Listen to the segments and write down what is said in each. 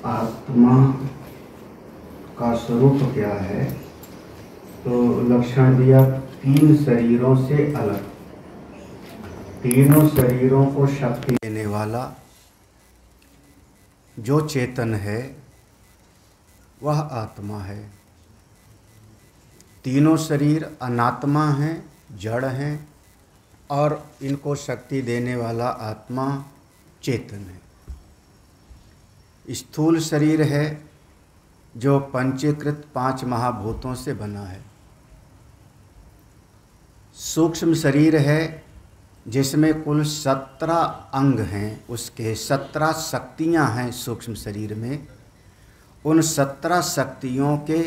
आत्मा का स्वरूप क्या है, तो लक्षण दिया तीन शरीरों से अलग, तीनों शरीरों को शक्ति देने वाला जो चेतन है वह आत्मा है। तीनों शरीर अनात्मा हैं, जड़ हैं, और इनको शक्ति देने वाला आत्मा चेतन है। स्थूल शरीर है जो पंचीकृत 5 महाभूतों से बना है। सूक्ष्म शरीर है जिसमें कुल 17 अंग हैं, उसके 17 शक्तियां हैं सूक्ष्म शरीर में। उन 17 शक्तियों के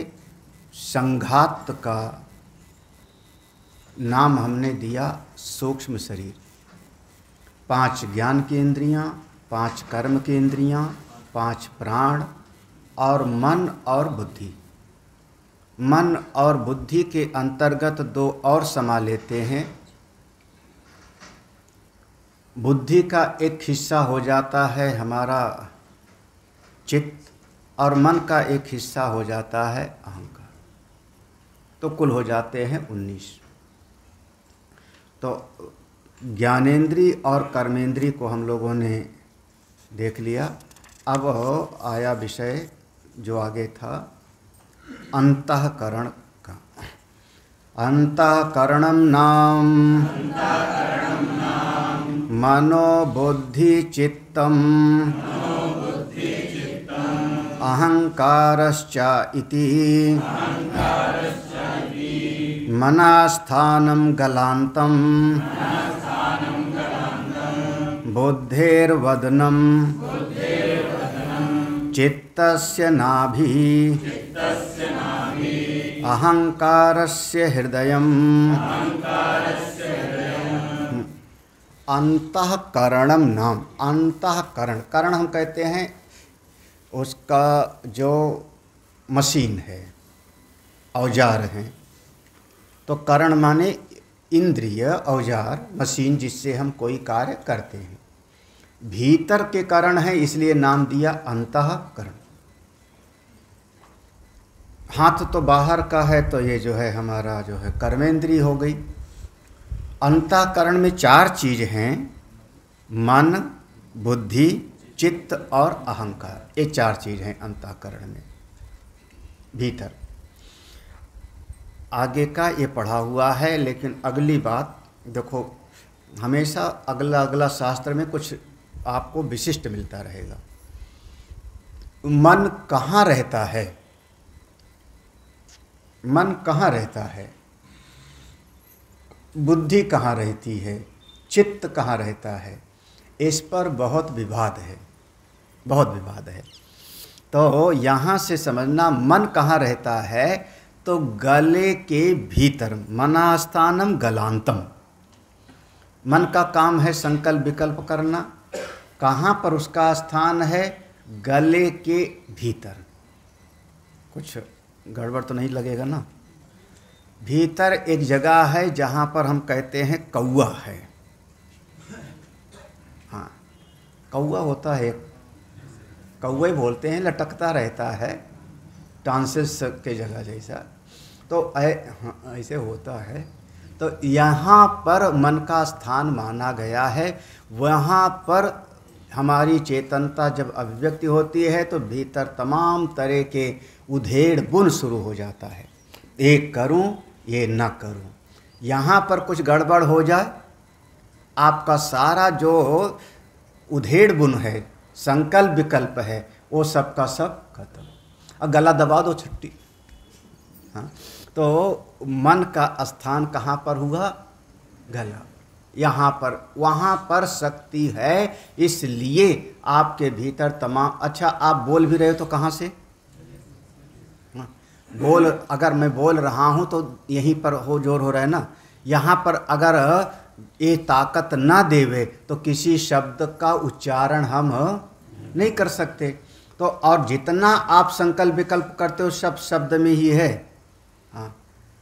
संघात का नाम हमने दिया सूक्ष्म शरीर। 5 ज्ञान की इंद्रियां, 5 कर्म की इंद्रियां, 5 प्राण और मन और बुद्धि। मन और बुद्धि के अंतर्गत 2 और समा लेते हैं। बुद्धि का एक हिस्सा हो जाता है हमारा चित्त, और मन का एक हिस्सा हो जाता है अहंकार। तो कुल हो जाते हैं 19। तो ज्ञानेंद्री और कर्मेंद्री को हम लोगों ने देख लिया। अब आया विषय जो आगे था अंतःकरण का। अंतःकरणम नाम मनो बुद्धि चित्तम अहंकारश्च इति मनास्थानं गलान्तं बुद्धेर्वदनं चित्तस्य नाभिः अहंकारस्य हृदयम्। अंतःकरणम नाम, अंतःकरण, करण हम कहते हैं उसका जो मशीन है, औजार हैं। तो करण माने इंद्रिय, औजार, मशीन जिससे हम कोई कार्य करते हैं। भीतर के करण है इसलिए नाम दिया अंतःकरण। हाथ तो बाहर का है तो ये जो है हमारा जो है कर्मेंद्री हो गई। अंतःकरण में 4 चीज हैं, मन, बुद्धि, चित्त और अहंकार। ये 4 चीज हैं अंतःकरण में, भीतर। आगे का ये पढ़ा हुआ है, लेकिन अगली बात देखो, हमेशा अगला अगला शास्त्र में कुछ आपको विशिष्ट मिलता रहेगा। मन कहाँ रहता है, मन कहाँ रहता है, बुद्धि कहाँ रहती है, चित्त कहाँ रहता है, इस पर बहुत विवाद है, बहुत विवाद है। तो यहाँ से समझना मन कहाँ रहता है, तो गले के भीतर, मनास्थानम गलांतम। मन का काम है संकल्प विकल्प करना। कहाँ पर उसका स्थान है, गले के भीतर। कुछ गड़बड़ तो नहीं लगेगा ना। भीतर एक जगह है जहाँ पर हम कहते हैं कौवा है। हाँ, कौवा होता है, कौवे बोलते हैं, लटकता रहता है टांसेस के जगह जैसा। तो ऐसे होता है। तो यहाँ पर मन का स्थान माना गया है। वहाँ पर हमारी चेतनता जब अभिव्यक्ति होती है तो भीतर तमाम तरह के उधेड़ बुन शुरू हो जाता है। ये करूं, ये न करूं। यहाँ पर कुछ गड़बड़ हो जाए, आपका सारा जो उधेड़ बुन है, संकल्प विकल्प है, वो सब का सब खत्म। अब गला दबा दो छट्टी। हाँ, तो मन का स्थान कहाँ पर हुआ, गला। यहाँ पर, वहाँ पर शक्ति है, इसलिए आपके भीतर तमाम। अच्छा, आप बोल भी रहे हो तो कहाँ से बोल, अगर मैं बोल रहा हूँ तो यहीं पर हो जोर हो रहा है ना। यहाँ पर अगर ये ताकत ना देवे तो किसी शब्द का उच्चारण हम नहीं कर सकते। तो और जितना आप संकल्प विकल्प करते हो सब शब्द में ही है। हाँ,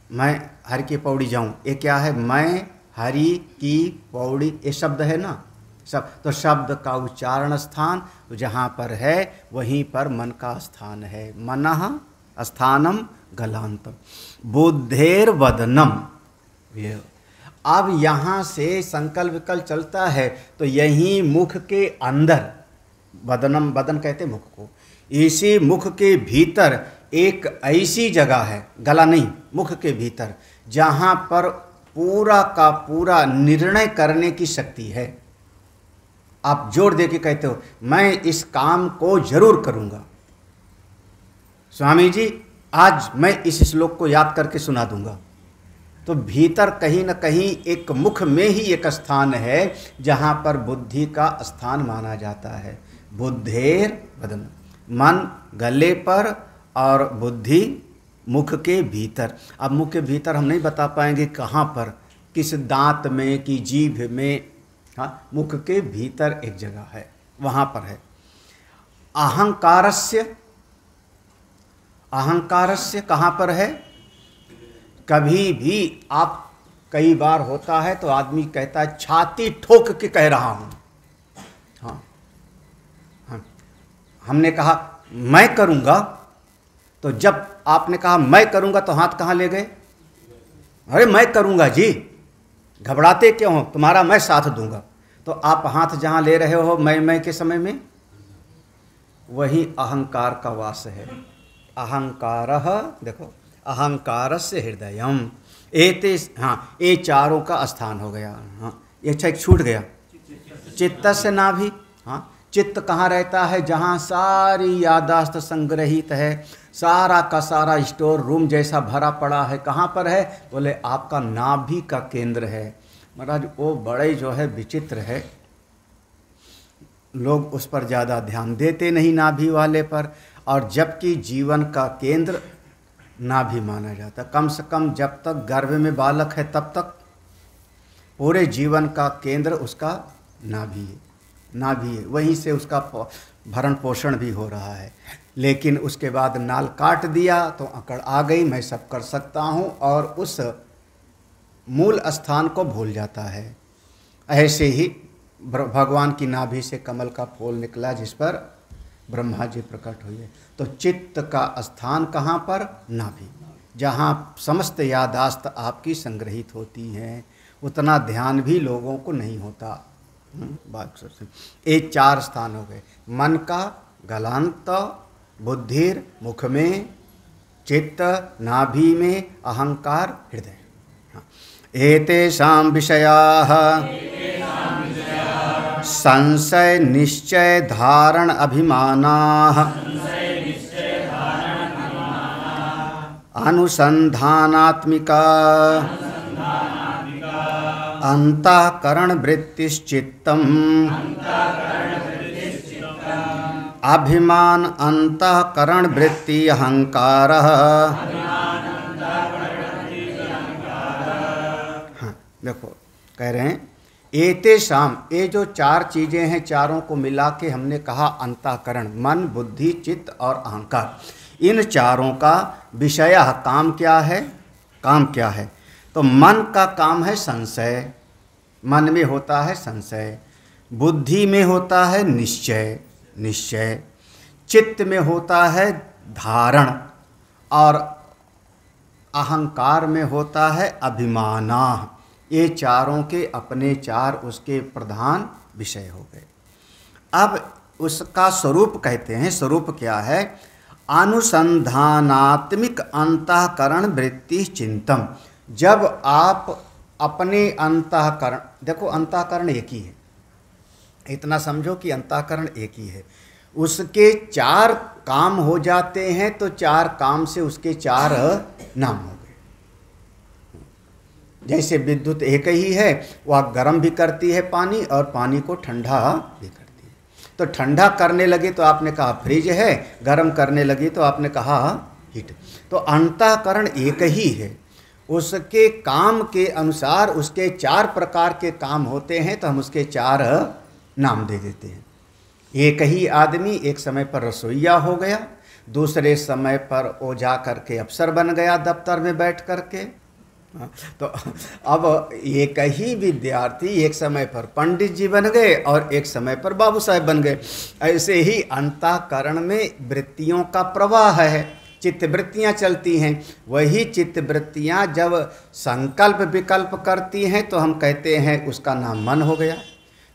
मैं हरि की पौड़ी जाऊँ, ये क्या है, मैं हरि की पौड़ी, ये शब्द है ना। सब तो शब्द का उच्चारण स्थान तो जहाँ पर है वहीं पर मन का स्थान है। मनः स्थानम गलांतम बुद्धेर वदनम। अब यहाँ से संकल्प विकल्प चलता है तो यहीं मुख के अंदर, वदनम वदन कहते मुख को, इसी मुख के भीतर एक ऐसी जगह है, गला नहीं, मुख के भीतर, जहाँ पर पूरा का पूरा निर्णय करने की शक्ति है। आप जोर दे के कहते हो मैं इस काम को जरूर करूँगा, स्वामी जी आज मैं इस श्लोक को याद करके सुना दूंगा। तो भीतर कहीं न कहीं एक मुख में ही एक स्थान है जहाँ पर बुद्धि का स्थान माना जाता है। बुद्धेर वदन, मन गले पर और बुद्धि मुख के भीतर। अब मुख के भीतर हम नहीं बता पाएंगे कहाँ पर, किस दांत में कि जीभ में, हाँ मुख के भीतर एक जगह है, वहाँ पर है। अहंकारस्य, अहंकारस्य कहाँ पर है? कभी भी आप, कई बार होता है तो आदमी कहता है छाती ठोक के कह रहा हूँ, हाँ हाँ, हमने कहा मैं करूँगा, तो जब आपने कहा मैं करूँगा तो हाथ कहाँ ले गए? अरे मैं करूँगा जी, घबराते क्यों हो, तुम्हारा मैं साथ दूंगा। तो आप हाथ जहाँ ले रहे हो मैं के समय में, वही अहंकार का वास है। अहंकारः, देखो अहंकारस्य हृदयम एते, हाँ ये चारों का स्थान हो गया। हाँ ये एक छूट गया, चित्तस्य नाभि। हाँ चित्त कहाँ रहता है? जहाँ सारी यादाश्त संग्रहित है, सारा का सारा स्टोर रूम जैसा भरा पड़ा है। कहाँ पर है? बोले आपका नाभि का केंद्र है। महाराज वो बड़े जो है विचित्र है, लोग उस पर ज़्यादा ध्यान देते नहीं, नाभि वाले पर। और जबकि जीवन का केंद्र नाभि माना जाता, कम से कम जब तक गर्भ में बालक है तब तक पूरे जीवन का केंद्र उसका नाभि है, नाभि है, वहीं से उसका भरण पोषण भी हो रहा है। लेकिन उसके बाद नाल काट दिया तो अकड़ आ गई, मैं सब कर सकता हूँ, और उस मूल स्थान को भूल जाता है। ऐसे ही भगवान की नाभि से कमल का फूल निकला जिस पर ब्रह्मा जी प्रकट हुए। तो चित्त का स्थान कहाँ पर? नाभि, जहाँ समस्त यादाश्त आपकी संग्रहित होती हैं। उतना ध्यान भी लोगों को नहीं होता। बात सबसे, ये चार स्थान हो गए, मन का गलांत, बुद्धिर मुख में, चित्त नाभि में, अहंकार हृदय। एतेषां विषयाः संशय निश्चय धारण अभिमानाः अनुसंधानात्मिका अंतःकरण वृत्तिश्चित्तम् अभिमान अंतःकरण वृत्ति अहंकारः। हाँ देखो कह रहे हैं एते शाम, ये जो चार चीज़ें हैं, चारों को मिला के हमने कहा अंतःकरण, मन बुद्धि चित्त और अहंकार। इन चारों का विषय काम क्या है? काम क्या है? तो मन का काम है संशय, मन में होता है संशय, बुद्धि में होता है निश्चय, निश्चय, चित्त में होता है धारण, और अहंकार में होता है अभिमाना। ये चारों के अपने चार उसके प्रधान विषय हो गए। अब उसका स्वरूप कहते हैं, स्वरूप क्या है? अनुसंधानात्मिक अंतःकरण वृत्ति चिंतम। जब आप अपने अंतःकरण, देखो अंतःकरण एक ही है, इतना समझो कि अंतःकरण एक ही है, उसके चार काम हो जाते हैं तो चार काम से उसके चार नाम हो गए। जैसे विद्युत एक ही है, वह गर्म भी करती है पानी और पानी को ठंडा भी करती है। तो ठंडा करने लगे तो आपने कहा फ्रिज है, गर्म करने लगी तो आपने कहा हीट। तो अंतःकरण एक ही है, उसके काम के अनुसार उसके चार प्रकार के काम होते हैं तो हम उसके चार नाम दे देते हैं। एक ही आदमी एक समय पर रसोइया हो गया, दूसरे समय पर वो जा करके अफसर बन गया दफ्तर में बैठ करके, हाँ, तो अब एक ही विद्यार्थी एक समय पर पंडित जी बन गए और एक समय पर बाबू साहब बन गए। ऐसे ही अंतःकरण में वृत्तियों का प्रवाह है, चित्त वृत्तियाँ चलती हैं। वही चित्त वृत्तियाँ जब संकल्प विकल्प करती हैं तो हम कहते हैं उसका नाम मन हो गया।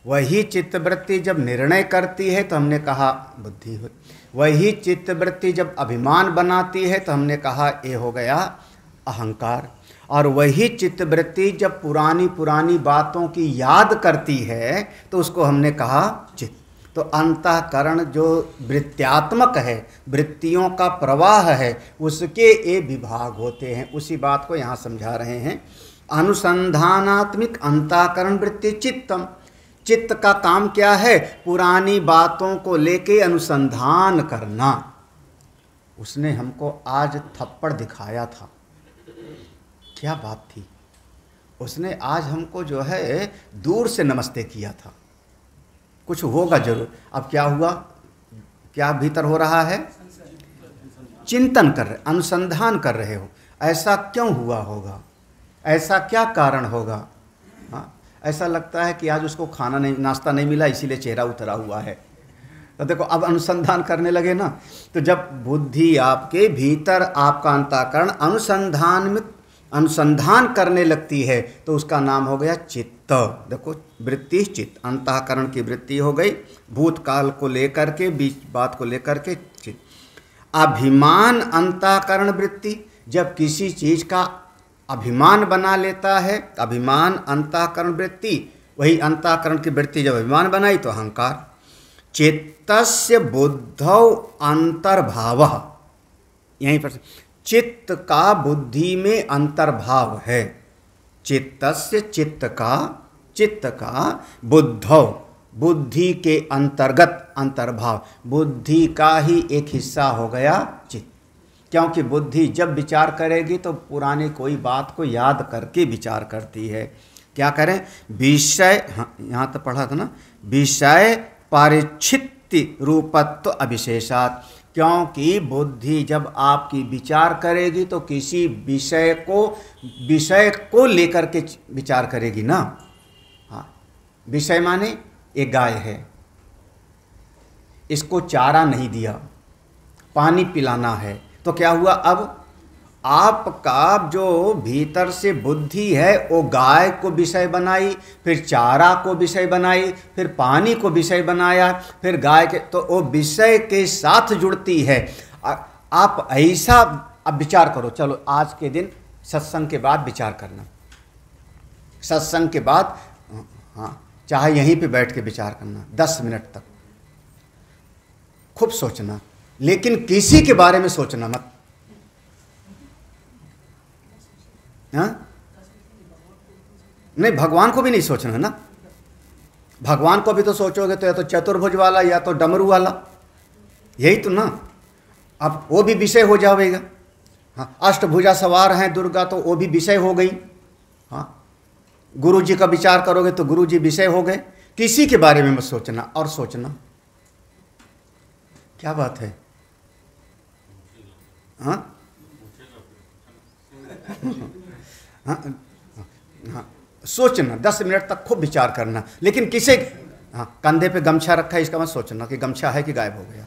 वही चित्त वृत्ति जब निर्णय करती है तो हमने कहा बुद्धि हुई। वही चित्त वृत्ति जब अभिमान बनाती है तो हमने कहा ये हो गया अहंकार। और वही चित्त वृत्ति जब पुरानी पुरानी बातों की याद करती है तो उसको हमने कहा चित्त। तो अंतःकरण जो वृत्त्यात्मक है, वृत्तियों का प्रवाह है, उसके ये विभाग होते हैं। उसी बात को यहाँ समझा रहे हैं। अनुसंधानात्मिक अंतःकरण वृत्ति चित्तम। चित्त का काम क्या है? पुरानी बातों को लेके अनुसंधान करना। उसने हमको आज थप्पड़ दिखाया था, क्या बात थी? उसने आज हमको जो है दूर से नमस्ते किया था, कुछ होगा जरूर। अब क्या हुआ? क्या भीतर हो रहा है? चिंतन कर रहे, अनुसंधान कर रहे हो, ऐसा क्यों हुआ होगा, ऐसा क्या कारण होगा। हाँ, ऐसा लगता है कि आज उसको खाना नहीं, नाश्ता नहीं मिला, इसीलिए चेहरा उतरा हुआ है। तो देखो अब अनुसंधान करने लगे ना। तो जब बुद्धि आपके भीतर, आपका अंतःकरण अनुसंधान करने लगती है तो उसका नाम हो गया चित्त। देखो वृत्ति चित्त, अंतःकरण की वृत्ति हो गई, भूतकाल को लेकर के, बीच बात को लेकर के चित्त। अभिमान अंतःकरण वृत्ति, जब किसी चीज का अभिमान बना लेता है, अभिमान अंतःकरण वृत्ति, वही अंतःकरण की वृत्ति जब अभिमान बनाई तो अहंकार। चित्तस्य बुद्धौ अंतर्भावः, यहीं पर चित्त का बुद्धि में अंतर्भाव है। चित्तस्य, चित्त का बुद्धौ, बुद्धि के अंतर्गत अंतर्भाव, बुद्धि का ही एक हिस्सा हो गया चित्त। क्योंकि बुद्धि जब विचार करेगी तो पुरानी कोई बात को याद करके विचार करती है। क्या करें? विषय, हाँ यहाँ तो पढ़ा था ना, विषय पारिच्छित्ति रूपत्व अविशेषात्। क्योंकि बुद्धि जब आपकी विचार करेगी तो किसी विषय को लेकर के विचार करेगी ना। हाँ, विषय माने एक गाय है, इसको चारा नहीं दिया, पानी पिलाना है, तो क्या हुआ? अब आपका जो भीतर से बुद्धि है वो गाय को विषय बनाई, फिर चारा को विषय बनाई, फिर पानी को विषय बनाया, फिर गाय के, तो वो विषय के साथ जुड़ती है। आप ऐसा अब विचार करो। चलो आज के दिन सत्संग के बाद विचार करना, सत्संग के बाद, हाँ चाहे यहीं पे बैठ के विचार करना 10 मिनट तक, खूब सोचना, लेकिन किसी के बारे में सोचना मत। हाँ? नहीं, भगवान को भी नहीं सोचना है ना। भगवान को भी तो सोचोगे तो या तो चतुर्भुज वाला या तो डमरू वाला, यही तो ना। अब वो भी विषय हो जाएगा। हाँ, अष्टभुजा सवार हैं दुर्गा, तो वो भी विषय हो गई। हाँ, गुरु जी का विचार करोगे तो गुरु जी विषय हो गए। किसी के बारे में मत सोचना, और सोचना क्या बात है। हाँ हाँ हाँ, सोचना 10 मिनट तक खूब विचार करना, लेकिन किसे, हाँ कंधे पे गमछा रखा है इसका मत सोचना कि गमछा है कि गायब हो गया।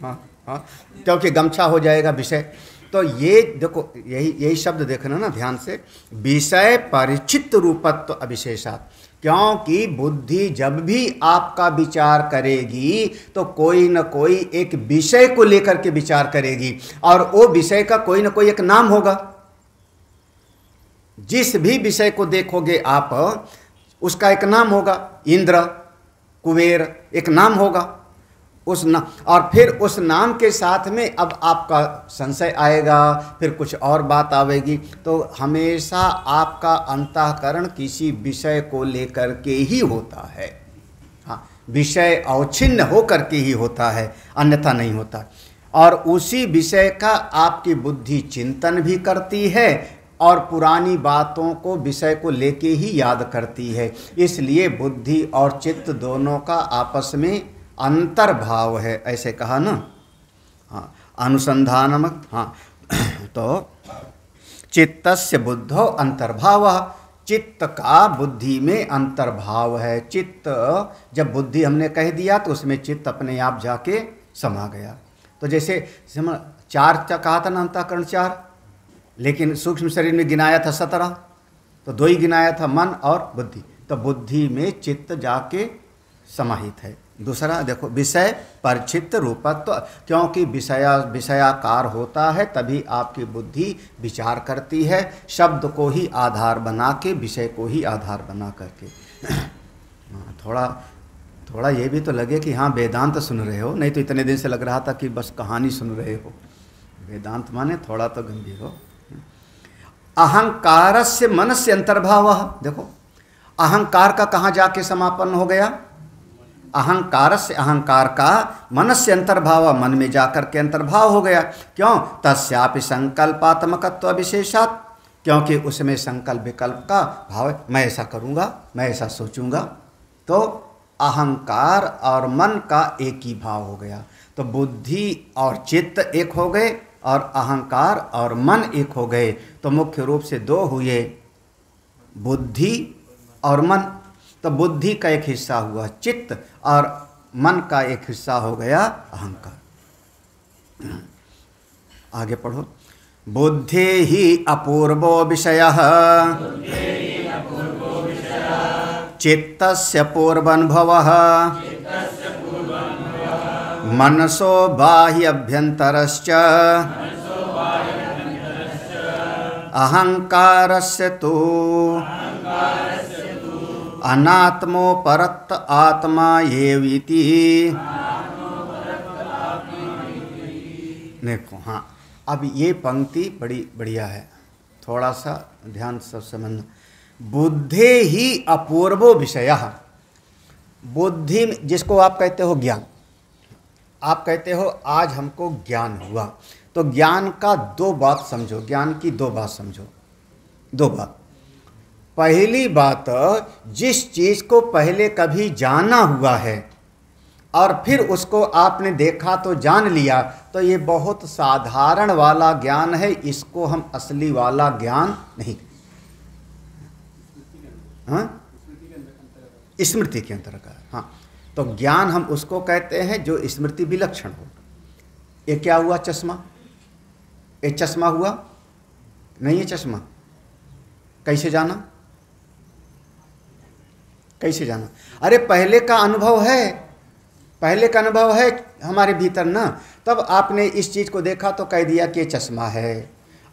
हाँ हाँ, क्योंकि गमछा हो जाएगा विषय। तो ये देखो, यही शब्द देखना ना ध्यान से, विषय परिचित रूपत्व अविशेषात्। क्योंकि बुद्धि जब भी आपका विचार करेगी तो कोई न कोई एक विषय को लेकर के विचार करेगी, और वो विषय का कोई न कोई एक नाम होगा। जिस भी विषय को देखोगे आप, उसका एक नाम होगा। इंद्र, कुबेर, एक नाम होगा उस नाम, और फिर उस नाम के साथ में अब आपका संशय आएगा, फिर कुछ और बात आवेगी। तो हमेशा आपका अंतःकरण किसी विषय को लेकर के ही होता है। हाँ, विषय अवच्छिन्न होकर के ही होता है, अन्यथा नहीं होता। और उसी विषय का आपकी बुद्धि चिंतन भी करती है और पुरानी बातों को, विषय को लेके ही याद करती है। इसलिए बुद्धि और चित्त दोनों का आपस में अंतर्भाव है, ऐसे कहा ना। हाँ, अनुसंधानम, हाँ तो चित्तस्य बुद्धो अंतर्भावः, चित्त का बुद्धि में अंतर्भाव है। चित्त जब बुद्धि हमने कह दिया तो उसमें चित्त अपने आप जाके समा गया। तो जैसे चार कहा था ना, अंतःकरण चार, लेकिन सूक्ष्म शरीर में गिनाया था 17, तो 2 ही गिनाया था, मन और बुद्धि। तो बुद्धि में चित्त जाके समाहित है। दूसरा देखो, विषय परचित्त रूपत्व, क्योंकि विषयाकार होता है तभी आपकी बुद्धि विचार करती है, शब्द को ही आधार बना के, विषय को ही आधार बना करके। थोड़ा ये भी तो लगे कि हाँ वेदांत सुन रहे हो, नहीं तो इतने दिन से लग रहा था कि बस कहानी सुन रहे हो। वेदांत माने थोड़ा तो गंभीर हो। अहंकारस्य मनस्य अंतर्भाव, देखो अहंकार का कहाँ जाके समापन हो गया? अहंकारस्य, अहंकार का मनस्य अंतर्भाव, मन में जाकर के अंतर्भाव हो गया। क्यों? तस्यापि संकल्पात्मकत्व विशेषात्, क्योंकि उसमें संकल्प विकल्प का भाव है, मैं ऐसा करूँगा, मैं ऐसा सोचूंगा। तो अहंकार और मन का एक ही भाव हो गया। तो बुद्धि और चित्त एक हो गए और अहंकार और मन एक हो गए। तो मुख्य रूप से 2 हुए, बुद्धि और मन। तो बुद्धि का एक हिस्सा हुआ चित्त और मन का एक हिस्सा हो गया अहंकार। आगे पढ़ो। बुद्धि ही अपूर्वो विषयः चित्तस्य पूर्वानुभवः मनसो बाह्यभ्यन्तरश्च अहंकारस्य तु अनात्मो परत आत्मा एवेति। देखो, हाँ अब ये पंक्ति बड़ी बढ़िया है, थोड़ा सा ध्यान से समझना। बुद्धे ही अपूर्वो विषयः, बुद्धि जिसको आप कहते हो ज्ञान, आप कहते हो आज हमको ज्ञान हुआ, तो ज्ञान का 2 बात समझो, ज्ञान की 2 बात समझो, 2 बात। पहली बात, जिस चीज़ को पहले कभी जाना हुआ है और फिर उसको आपने देखा तो जान लिया, तो ये बहुत साधारण वाला ज्ञान है, इसको हम असली वाला ज्ञान नहीं, हाँ स्मृति के अंतर्गत। हाँ, तो ज्ञान हम उसको कहते हैं जो स्मृति विलक्षण हो। ये क्या हुआ? चश्मा। ये चश्मा हुआ नहीं, ये चश्मा कैसे जाना? कैसे जाना? अरे पहले का अनुभव है, पहले का अनुभव है हमारे भीतर ना। तब आपने इस चीज़ को देखा तो कह दिया कि ये चश्मा है,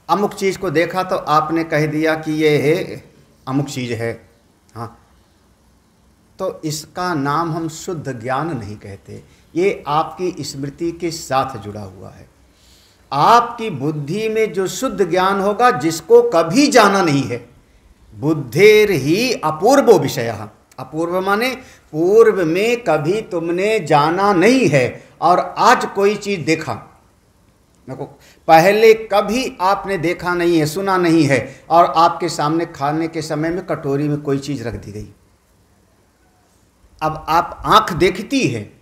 अमुक चीज़ को देखा तो आपने कह दिया कि ये है अमुक चीज़ है। हाँ, तो इसका नाम हम शुद्ध ज्ञान नहीं कहते, ये आपकी स्मृति के साथ जुड़ा हुआ है। आपकी बुद्धि में जो शुद्ध ज्ञान होगा, जिसको कभी जाना नहीं है, बुद्धेर ही अपूर्वो विषयः। अपूर्व माने पूर्व में कभी तुमने जाना नहीं है और आज कोई चीज़ देखा, देखो पहले कभी आपने देखा नहीं है, सुना नहीं है, और आपके सामने खाने के समय में कटोरी में कोई चीज़ रख दी गई। अब आप आँख देखती है,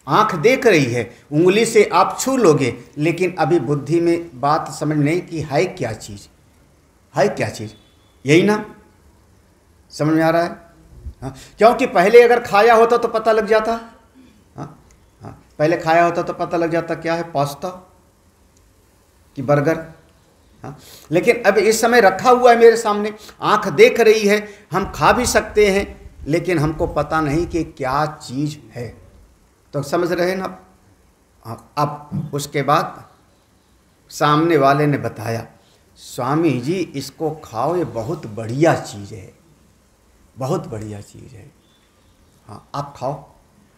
आँख देख रही है, उंगली से आप छू लोगे, लेकिन अभी बुद्धि में बात समझ नहीं कि है क्या चीज़, है क्या चीज़, यही ना समझ में आ रहा है? हाँ, क्योंकि पहले अगर खाया होता तो पता लग जाता। हाँ हाँ, पहले खाया होता तो पता लग जाता क्या है, पास्ता कि बर्गर। हाँ, लेकिन अब इस समय रखा हुआ है मेरे सामने, आँख देख रही है, हम खा भी सकते हैं, लेकिन हमको पता नहीं कि क्या चीज़ है। तो समझ रहे ना? अब उसके बाद सामने वाले ने बताया, स्वामी जी इसको खाओ, ये बहुत बढ़िया चीज़ है, बहुत बढ़िया चीज़ है, हाँ आप खाओ।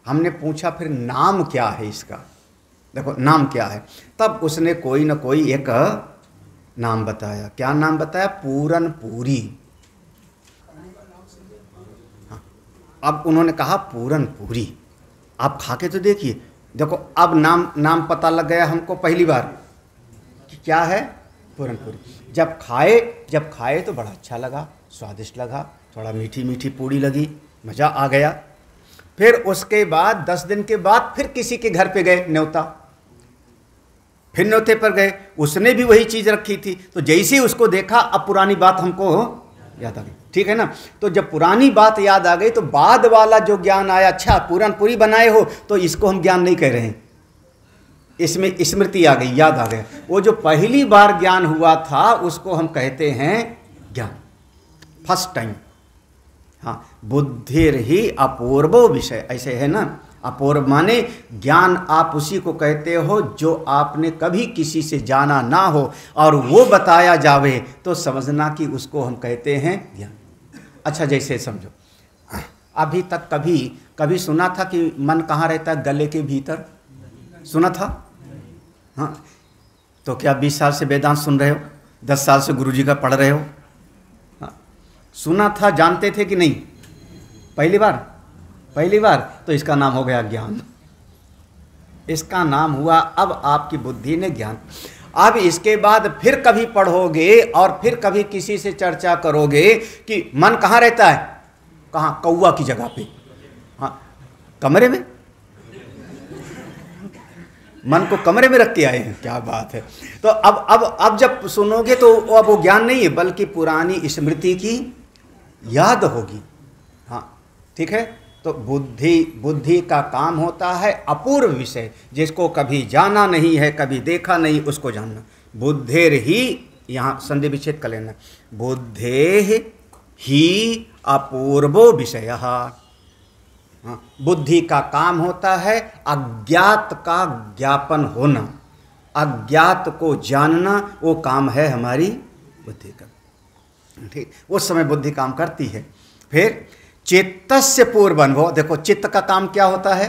हमने पूछा फिर नाम क्या है इसका, देखो नाम क्या है। तब उसने कोई न कोई एक नाम बताया। क्या नाम बताया? पूरन पूरी। हाँ, अब उन्होंने कहा पूरन पूरी, आप खा के तो देखिए। देखो अब नाम पता लग गया हमको पहली बार कि क्या है, पूरन पूरी। जब खाए तो बड़ा अच्छा लगा, स्वादिष्ट लगा, थोड़ा मीठी मीठी पूड़ी लगी, मज़ा आ गया। फिर उसके बाद 10 दिन के बाद फिर किसी के घर पे गए न्योता, फिर न्योते पर गए, उसने भी वही चीज़ रखी थी, तो जैसे ही उसको देखा अब पुरानी बात हमको याद आ गई, ठीक है ना। तो जब पुरानी बात याद आ गई तो बाद वाला जो ज्ञान आया, अच्छा पूरन पूरी बनाए हो, तो इसको हम ज्ञान नहीं कह रहे हैं, इसमें स्मृति आ गई, याद आ गया। वो जो पहली बार ज्ञान हुआ था उसको हम कहते हैं ज्ञान, फर्स्ट टाइम। हाँ, बुद्धिर ही अपूर्वो विषय, ऐसे है ना। अपूर्व माने ज्ञान आप उसी को कहते हो जो आपने कभी किसी से जाना ना हो और वो बताया जावे तो समझना कि उसको हम कहते हैं ज्ञान। अच्छा, जैसे समझो, अभी तक कभी सुना था कि मन कहाँ रहता है? गले के भीतर, सुना था? हाँ, तो क्या 20 साल से वेदांत सुन रहे हो, 10 साल से गुरुजी का पढ़ रहे हो? हाँ, सुना था, जानते थे कि नहीं? पहली बार तो इसका नाम हो गया ज्ञान, इसका नाम हुआ अब आपकी बुद्धि ने ज्ञान। अब इसके बाद फिर कभी पढ़ोगे और फिर कभी किसी से चर्चा करोगे कि मन कहाँ रहता है, कहाँ? कौवा की जगह पे। हाँ, कमरे में, मन को कमरे में रख के आए हैं, क्या बात है। तो अब जब सुनोगे तो अब वो ज्ञान नहीं है बल्कि पुरानी स्मृति की याद होगी। हाँ, ठीक है। तो बुद्धि का काम होता है अपूर्व विषय, जिसको कभी जाना नहीं है, कभी देखा नहीं, उसको जानना। बुद्धेर ही, यहाँ संधि विच्छेद कर लेना, बुद्धे ही अपूर्वो विषय। हाँ, बुद्धि का काम होता है अज्ञात का ज्ञापन होना, अज्ञात को जानना, वो काम है हमारी बुद्धि का। ठीक, उस समय बुद्धि काम करती है। फिर चित्तस्य पूर्व अनुभव, देखो चित्त का काम क्या होता है?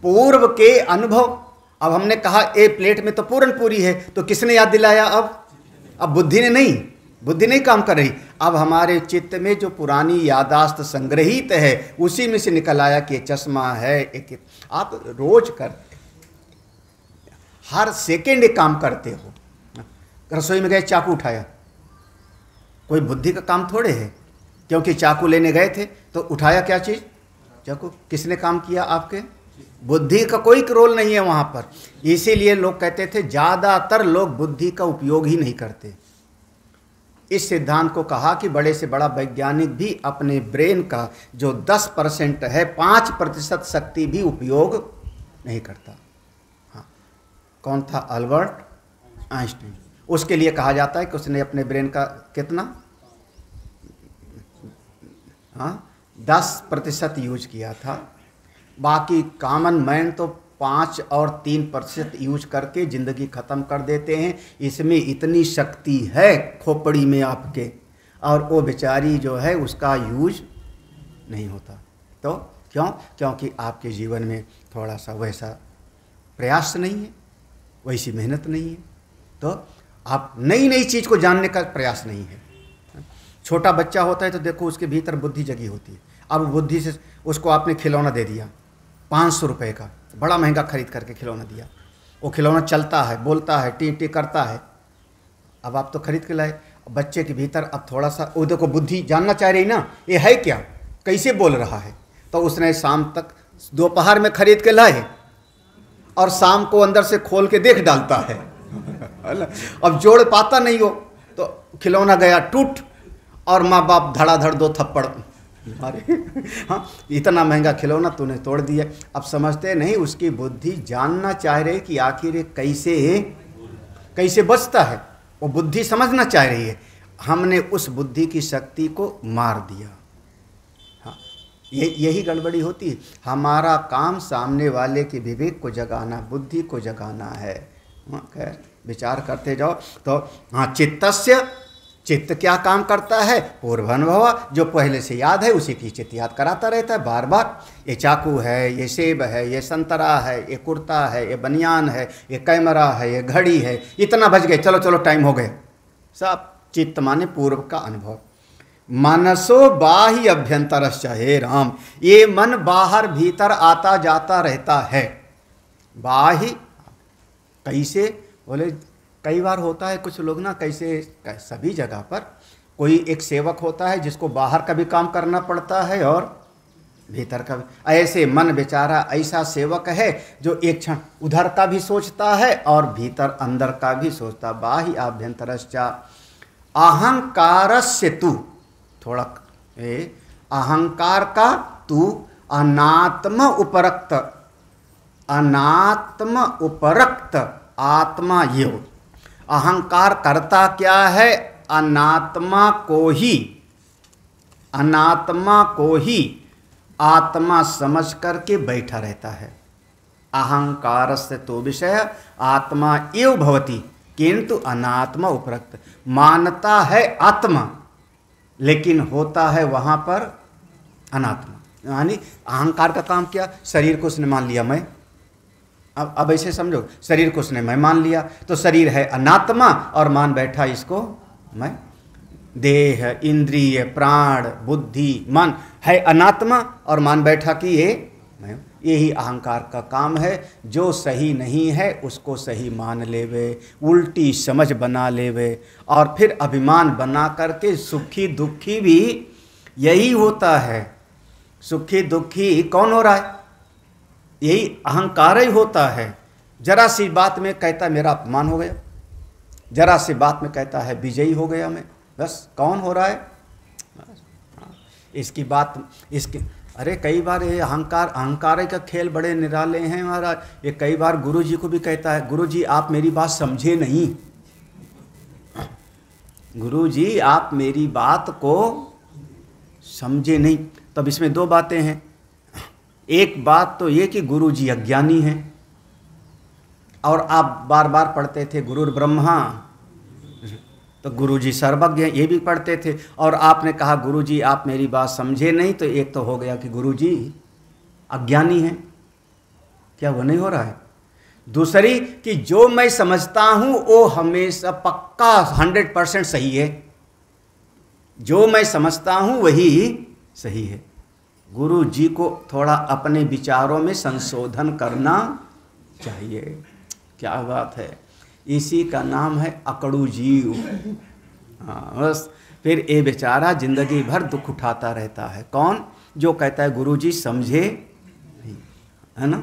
पूर्व के अनुभव। अब हमने कहा ए प्लेट में तो पूरन पूरी है, तो किसने याद दिलाया? अब बुद्धि ने नहीं, बुद्धि नहीं काम कर रही। अब हमारे चित्त में जो पुरानी यादाश्त संग्रहित है उसी में से निकल आया कि ये चश्मा है। एक आप रोज करते, हर सेकेंड एक काम करते हो। रसोई में गए, चाकू उठाया, कोई बुद्धि का काम थोड़े है, क्योंकि चाकू लेने गए थे तो उठाया क्या चीज़? चाकू। किसने काम किया? आपके बुद्धि का कोई रोल नहीं है वहाँ पर। इसीलिए लोग कहते थे ज़्यादातर लोग बुद्धि का उपयोग ही नहीं करते। इस सिद्धांत को कहा कि बड़े से बड़ा वैज्ञानिक भी अपने ब्रेन का जो 10% है, 5% शक्ति भी उपयोग नहीं करता। हाँ, कौन था? Albert Einstein. उसके लिए कहा जाता है कि उसने अपने ब्रेन का कितना, 10% यूज किया था। बाकी कॉमन मैन तो 5 और 3% यूज करके ज़िंदगी ख़त्म कर देते हैं। इसमें इतनी शक्ति है खोपड़ी में आपके, और वो बेचारी जो है उसका यूज नहीं होता। तो क्यों? क्योंकि आपके जीवन में थोड़ा सा वैसा प्रयास नहीं है, वैसी मेहनत नहीं है, तो आप नई नई चीज़ को जानने का प्रयास नहीं है। छोटा बच्चा होता है तो देखो उसके भीतर बुद्धि जगी होती है। अब बुद्धि से उसको आपने खिलौना दे दिया 500 रुपये का, बड़ा महंगा खरीद करके खिलौना दिया। वो खिलौना चलता है, बोलता है, टी टी करता है। अब आप तो खरीद के लाए, बच्चे के भीतर अब थोड़ा सा वो देखो बुद्धि जानना चाह रही ना, ये है क्या, कैसे बोल रहा है। तो उसने शाम तक, दोपहर में खरीद के लाए और शाम को अंदर से खोल के देख डालता है। अब जोड़ पाता नहीं हो तो खिलौना गया टूट, और माँ बाप धड़ाधड़ 2 थप्पड़ मारे। हाँ, इतना महंगा खिलौना तूने तोड़ दिया। अब समझते नहीं, उसकी बुद्धि जानना चाह रही कि आखिर ये कैसे बचता है, वो बुद्धि समझना चाह रही है। हमने उस बुद्धि की शक्ति को मार दिया। हाँ, यही गड़बड़ी होती है। हमारा काम सामने वाले के विवेक को जगाना, बुद्धि को जगाना है। हाँ, खैर विचार करते जाओ। तो हाँ, चित्त क्या काम करता है? पूर्वानुभव, जो पहले से याद है उसी की चित्त याद कराता रहता है बार बार। ये चाकू है, ये सेब है, ये संतरा है, ये कुर्ता है, ये बनियान है, ये कैमरा है, ये घड़ी है, इतना बच गए, चलो चलो टाइम हो गए। सब चित्त माने पूर्व का अनुभव। मनसो बाह्य अभ्यंतरश्च, हे राम, ये मन बाहर भीतर आता जाता रहता है। बाह्य कैसे? बोले कई बार होता है कुछ लोग ना, कैसे सभी जगह पर कोई एक सेवक होता है जिसको बाहर का भी काम करना पड़ता है और भीतर का भी। ऐसे मन बेचारा ऐसा सेवक है जो एक क्षण उधर का भी सोचता है और भीतर अंदर का भी सोचता। बाहि आभ्यंतरश्चा अहंकारस्य तू, थोड़ा अहंकार का तू अनात्म उपरक्त, अनात्म उपरक्त आत्मा ये हो। अहंकार करता क्या है? अनात्मा को ही आत्मा समझ करके बैठा रहता है। अहंकारस्य तो विषय आत्मा एव भवति किंतु अनात्मा उपरक्त, मानता है आत्मा लेकिन होता है वहां पर अनात्मा। यानी अहंकार का काम क्या? शरीर को उसने मान लिया मैं। अब ऐसे समझो, शरीर को उसने मैं मान लिया तो शरीर है अनात्मा और मान बैठा इसको मैं। देह, इंद्रिय, प्राण, बुद्धि, मन है अनात्मा और मान बैठा कि ये मैं। यही अहंकार का काम है। जो सही नहीं है उसको सही मान लेवे, उल्टी समझ बना लेवे और फिर अभिमान बना करके सुखी दुखी भी यही होता है। सुखी दुखी कौन हो रहा है? यही अहंकार ही होता है। जरा सी बात में कहता है मेरा अपमान हो गया, जरा सी बात में कहता है विजयी हो गया मैं। बस कौन हो रहा है? इसकी बात इसके अरे कई बार ये अहंकार का खेल बड़े निराले हैं महाराज। ये कई बार गुरु जी को भी कहता है गुरु जी आप मेरी बात समझे नहीं, गुरु जी आप मेरी बात को समझे नहीं। तब इसमें दो बातें हैं। एक बात तो ये कि गुरु जी अज्ञानी हैं और आप बार बार पढ़ते थे गुरुर् ब्रह्मा, तो गुरुजी सर्वज्ञ हैं, ये भी पढ़ते थे। और आपने कहा गुरुजी आप मेरी बात समझे नहीं, तो एक तो हो गया कि गुरुजी अज्ञानी हैं। क्या वो नहीं हो रहा है? दूसरी कि जो मैं समझता हूं वो हमेशा पक्का 100% सही है, जो मैं समझता हूं वही सही है। गुरु जी को थोड़ा अपने विचारों में संशोधन करना चाहिए। क्या बात है, इसी का नाम है अकड़ू जीव। हाँ बस फिर ये बेचारा जिंदगी भर दुख उठाता रहता है। कौन? जो कहता है गुरुजी समझे नहीं, है ना।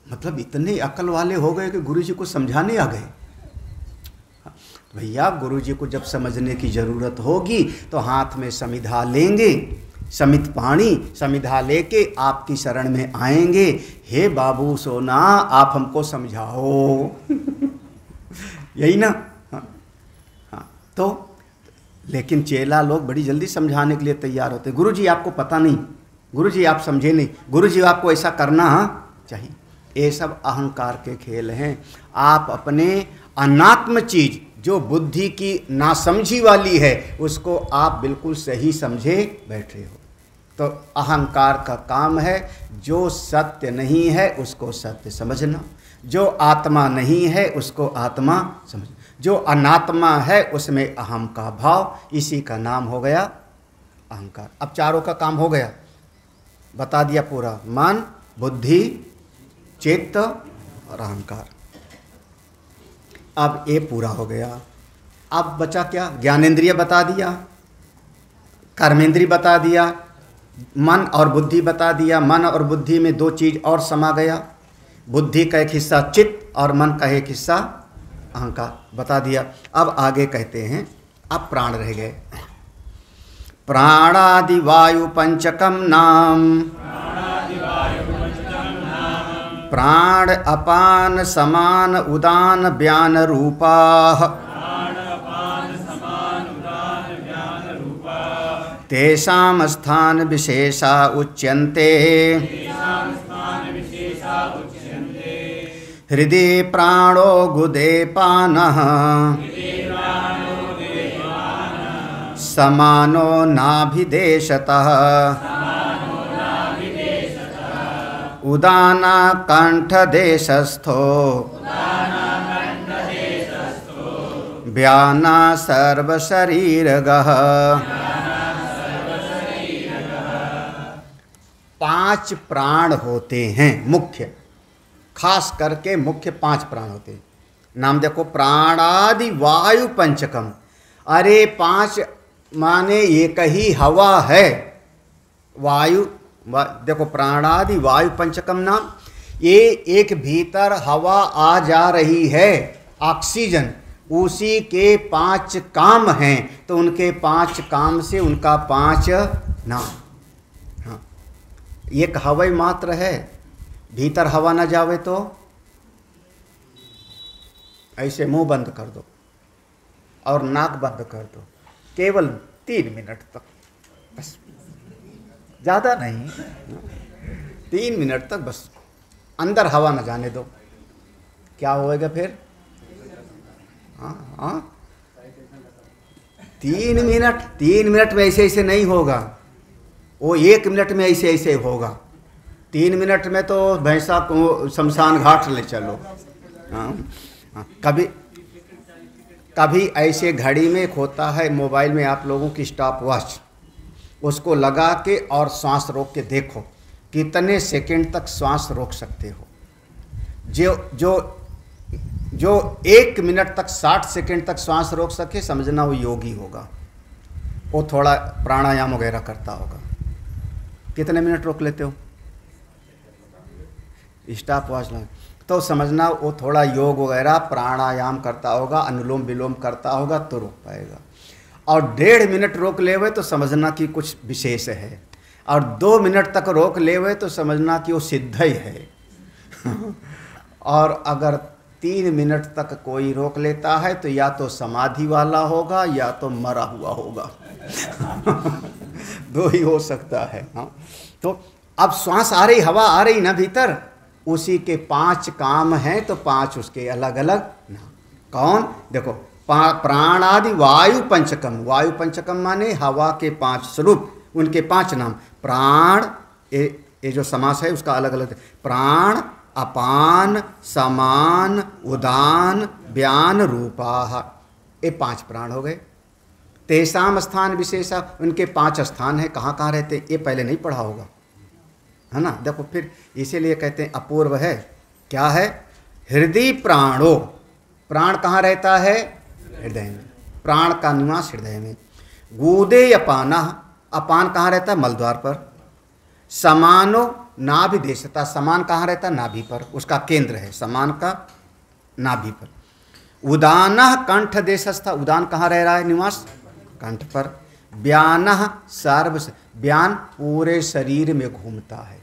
मतलब इतने अकल वाले हो गए कि गुरुजी को समझाने आ गए। भैया गुरुजी को जब समझने की जरूरत होगी तो हाथ में समिधा लेंगे, समित पाणी समिधा लेके आपकी शरण में आएंगे। हे बाबू सोना आप हमको समझाओ। यही ना। हाँ तो लेकिन चेला लोग बड़ी जल्दी समझाने के लिए तैयार होते। गुरुजी आपको पता नहीं, गुरुजी आप समझे नहीं, गुरुजी आपको ऐसा करना चाहिए। ये सब अहंकार के खेल हैं। आप अपने अनात्म चीज जो बुद्धि की नासमझी वाली है उसको आप बिल्कुल सही समझे बैठ रहे हो। तो अहंकार का काम है जो सत्य नहीं है उसको सत्य समझना, जो आत्मा नहीं है उसको आत्मा समझना, जो अनात्मा है उसमें अहम का भाव, इसी का नाम हो गया अहंकार। अब चारों का काम हो गया, बता दिया पूरा। मन, बुद्धि, चित्त और अहंकार। अब ये पूरा हो गया। अब बचा क्या? ज्ञानेंद्रिय बता दिया, कर्मेंद्रिय बता दिया, मन और बुद्धि बता दिया। मन और बुद्धि में दो चीज और समा गया, बुद्धि का एक हिस्सा चित्त और मन का एक हिस्सा अहंकार बता दिया। अब आगे कहते हैं अब प्राण रह गए। प्राणादि वायु पंचकम नाम, प्राण अपान समान उदान व्यान रूपा, तेषां स्थान विशेषा उच्यन्ते, हृदि प्राणो गुदे पानः, समानो नाभिदेशतः, उदाना कंठदेशस्थो, व्याना सर्वशरीरगः। 5 प्राण होते हैं मुख्य, खास करके मुख्य 5 प्राण होते हैं। नाम देखो, प्राणादि वायु पंचकम। अरे 5 माने एक ही हवा है। वायु देखो प्राणादि वायु पंचकम नाम, ये एक भीतर हवा आ जा रही है ऑक्सीजन, उसी के 5 काम हैं, तो उनके 5 काम से उनका 5 नाम। हाँ, एक हवा ही मात्र है, भीतर हवा न जावे तो ऐसे मुंह बंद कर दो और नाक बंद कर दो, केवल 3 मिनट तक, बस ज़्यादा नहीं, 3 मिनट तक बस अंदर हवा न जाने दो। क्या होएगा फिर? हाँ, 3 मिनट में ऐसे ऐसे नहीं होगा, वो 1 मिनट में ऐसे ऐसे होगा। 3 मिनट में तो भैंसा को शमशान घाट ले चलो। कभी ऐसे घड़ी में एक होता है मोबाइल में आप लोगों की स्टॉप वॉच, उसको लगा के और सांस रोक के देखो कितने सेकंड तक सांस रोक सकते हो। जो 1 मिनट तक 60 सेकंड तक सांस रोक सके, समझना वो योगी होगा, वो थोड़ा प्राणायाम वगैरह करता होगा। कितने मिनट रोक लेते हो स्टॉप वॉच लगा, तो समझना वो थोड़ा योग वगैरह प्राणायाम करता होगा, अनुलोम विलोम करता होगा तो रोक पाएगा। और 1.5 मिनट रोक लेवे तो समझना कि कुछ विशेष है, और 2 मिनट तक रोक लेवे तो समझना कि वो सिद्ध ही है। और अगर 3 मिनट तक कोई रोक लेता है तो या तो समाधि वाला होगा या तो मरा हुआ होगा। 2 ही हो सकता है। हाँ, तो अब श्वास आ रही, हवा आ रही ना भीतर, उसी के 5 काम हैं, तो 5 उसके अलग अलग नाम। कौन? देखो, प्राणादि वायु पंचकम, वायु पंचकम माने हवा के 5 स्वरूप, उनके 5 नाम। प्राण, ये जो समास है उसका अलग अलग, प्राण, अपान, समान, उदान, व्यान, रूपाः, ये 5 प्राण हो गए। तेषाम स्थान विशेषा, उनके 5 स्थान हैं, कहाँ कहाँ रहते, ये पहले नहीं पढ़ा होगा, है ना। देखो फिर इसीलिए कहते हैं अपूर्व है। क्या है? हृदय प्राणो, प्राण कहाँ रहता है? हृदय में, प्राण का निवास हृदय में। गूदे अपाना, अपान कहाँ रहता है? मलद्वार पर। समानो नाभि देशता, समान कहाँ रहता है? नाभि पर, उसका केंद्र है समान का नाभि पर। उदान कंठ देशस्थ, उदान कहाँ रह रहा है निवास? कंठ पर। व्यान सर्व, व्यान पूरे शरीर में घूमता है।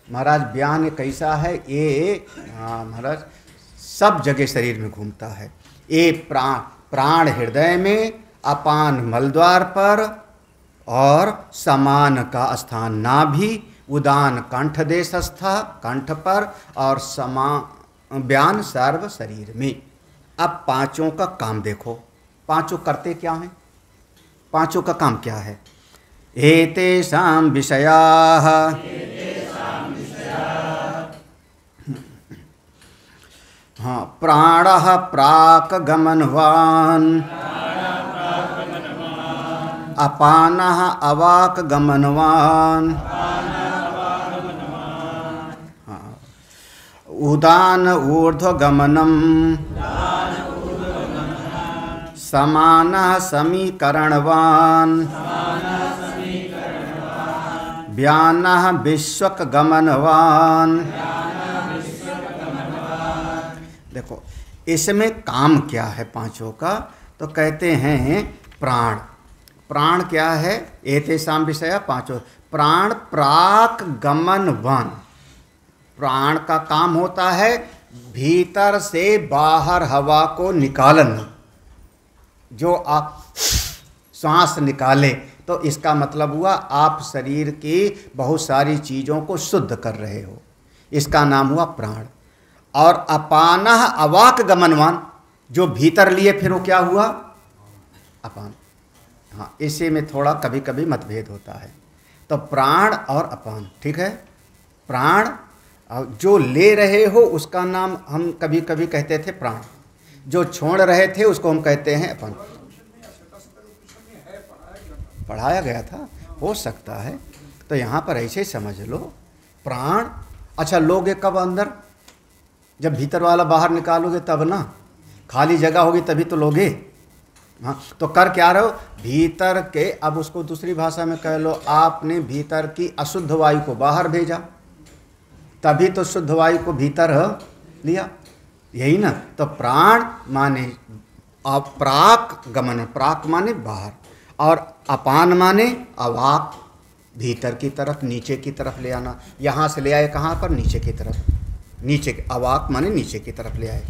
महाराज व्यान कैसा है? ये महाराज सब जगह शरीर में घूमता है। ये प्राण हृदय में, अपान मलद्वार पर, और समान का स्थान नाभि, उदान कंठ देशस्थ कंठ पर, और व्यान सर्व शरीर में। अब 5 का काम देखो, 5 करते क्या हैं? 5 का काम क्या है? एतेषां विषयाः हाँ, प्राणः प्राक् गमनवान्, अपानः अवाक् गमनवान्, उदान ऊर्ध्वगमनम्, समानः समीकरणवान्, व्यानः विश्वक गमनवान्। देखो इसमें काम क्या है 5 का? तो कहते हैं प्राण, प्राण क्या है? एतेषां विषया 5। प्राण प्राक गमनवान, प्राण का काम होता है भीतर से बाहर हवा को निकालना। जो आप सांस निकाले तो इसका मतलब हुआ आप शरीर की बहुत सारी चीज़ों को शुद्ध कर रहे हो, इसका नाम हुआ प्राण। और अपानः अवाक गमनवान, जो भीतर लिए फिर वो क्या हुआ? अपान। हाँ, इसी में थोड़ा कभी कभी मतभेद होता है। तो प्राण और अपान, ठीक है। प्राण जो ले रहे हो उसका नाम हम कभी कभी कहते थे प्राण, जो छोड़ रहे थे उसको हम कहते हैं अपान। पढ़ाया गया था, हो सकता है। तो यहाँ पर ऐसे समझ लो, प्राण। अच्छा, लोगे कब अंदर? जब भीतर वाला बाहर निकालोगे तब ना, खाली जगह होगी तभी तो लोगे। हाँ, तो कर क्या रहे हो, भीतर के, अब उसको दूसरी भाषा में कह लो, आपने भीतर की अशुद्ध वायु को बाहर भेजा, तभी तो शुद्ध वायु को भीतर लिया, यही ना। तो प्राण माने अप्राक गमन, प्राक माने बाहर, और अपान माने अवाक, भीतर की तरफ, नीचे की तरफ ले आना। यहाँ से ले आए कहाँ पर, नीचे की तरफ, नीचे, अवाक माने नीचे की तरफ ले आए।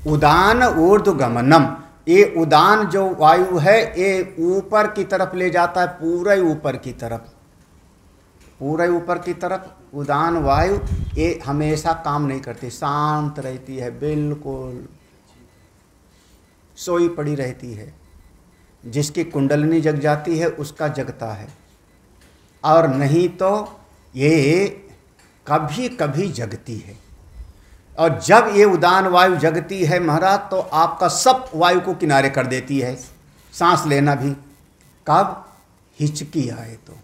उदान ऊर्ध्व गमनम, ये उदान जो वायु है ये ऊपर की तरफ ले जाता है, पूरे ऊपर की तरफ, पूरे ऊपर की तरफ। उदान वायु ये हमेशा काम नहीं करती, शांत रहती है, बिल्कुल सोई पड़ी रहती है। जिसकी कुंडलिनी जग जाती है उसका जगता है, और नहीं तो ये कभी कभी जगती है। और जब ये उदान वायु जगती है महाराज, तो आपका सब वायु को किनारे कर देती है, सांस लेना भी। कब, हिचकी आए तो,